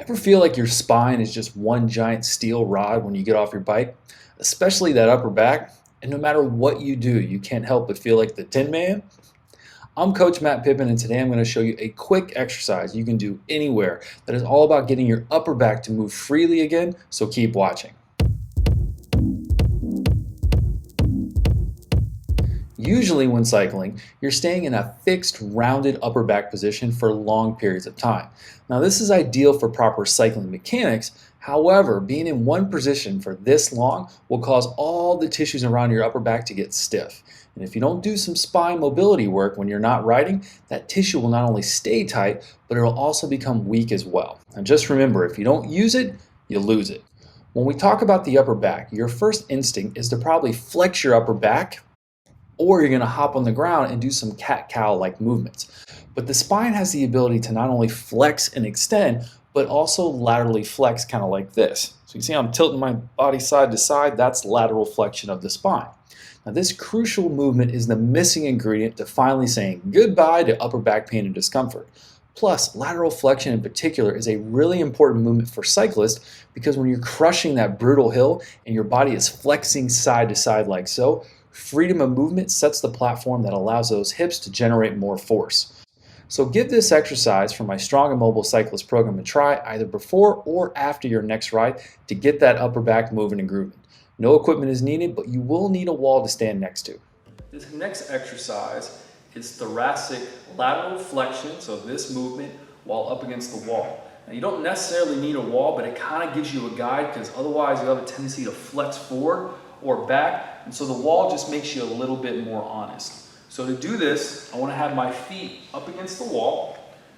Ever feel like your spine is just one giant steel rod when you get off your bike? Especially that upper back? And no matter what you do, you can't help but feel like the Tin Man? I'm Coach Matt Pippin, and today I'm going to show you a quick exercise you can do anywhere that is all about getting your upper back to move freely again, so keep watching. Usually when cycling, you're staying in a fixed rounded upper back position for long periods of time. Now this is ideal for proper cycling mechanics. However, being in one position for this long will cause all the tissues around your upper back to get stiff. And if you don't do some spine mobility work when you're not riding, that tissue will not only stay tight, but it'll also become weak as well. And just remember, if you don't use it, you lose it. When we talk about the upper back, your first instinct is to probably flex your upper back, or you're going to hop on the ground and do some cat-cow like movements. But the spine has the ability to not only flex and extend, but also laterally flex, kind of like this. So you see I'm tilting my body side to side, that's lateral flexion of the spine. Now this crucial movement is the missing ingredient to finally saying goodbye to upper back pain and discomfort. Plus, lateral flexion in particular is a really important movement for cyclists because when you're crushing that brutal hill and your body is flexing side to side like so, freedom of movement sets the platform that allows those hips to generate more force. So give this exercise from my Strong and Mobile Cyclist program a try either before or after your next ride to get that upper back moving and grooving. No equipment is needed, but you will need a wall to stand next to. This next exercise is thoracic lateral flexion, so this movement while up against the wall. Now you don't necessarily need a wall, but it kind of gives you a guide because otherwise you have a tendency to flex forward or back, and so the wall just makes you a little bit more honest. So to do this, I want to have my feet up against the wall,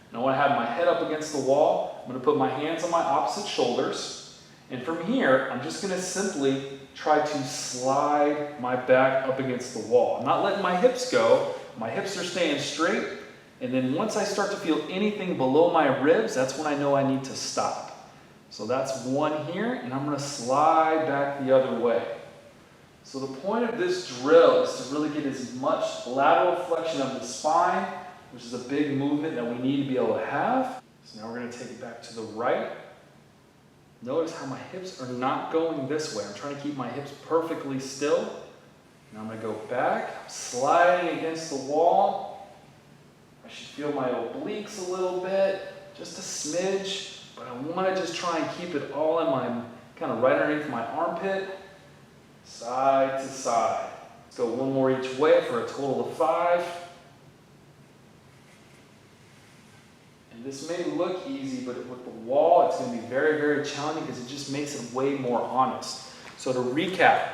and I want to have my head up against the wall. I'm going to put my hands on my opposite shoulders, and from here, I'm just going to simply try to slide my back up against the wall. I'm not letting my hips go. My hips are staying straight, and then once I start to feel anything below my ribs, that's when I know I need to stop. So that's one here, and I'm going to slide back the other way. So the point of this drill is to really get as much lateral flexion of the spine, which is a big movement that we need to be able to have. So now we're going to take it back to the right. Notice how my hips are not going this way. I'm trying to keep my hips perfectly still. Now I'm going to go back, sliding against the wall. I should feel my obliques a little bit, just a smidge, but I want to just try and keep it all in my, kind of right underneath my armpit. Side to side. Let's go one more each way for a total of 5. And this may look easy, but with the wall, it's going to be very, very challenging because it just makes it way more honest. So to recap,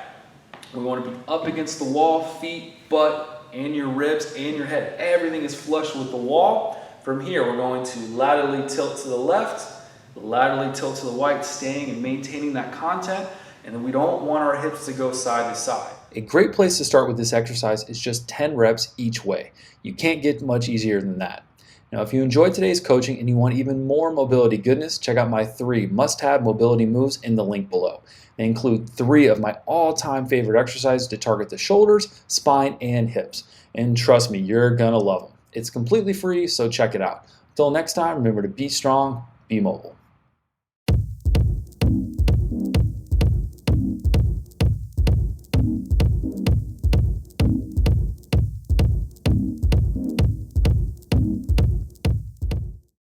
we want to be up against the wall, feet, butt, and your ribs, and your head. Everything is flush with the wall. From here, we're going to laterally tilt to the left, laterally tilt to the right, staying and maintaining that contact. And then we don't want our hips to go side to side. A great place to start with this exercise is just 10 reps each way. You can't get much easier than that. Now, if you enjoyed today's coaching and you want even more mobility goodness, check out my 3 must-have mobility moves in the link below. They include 3 of my all-time favorite exercises to target the shoulders, spine, and hips. And trust me, you're gonna love them. It's completely free, so check it out. Until next time, remember to be strong, be mobile.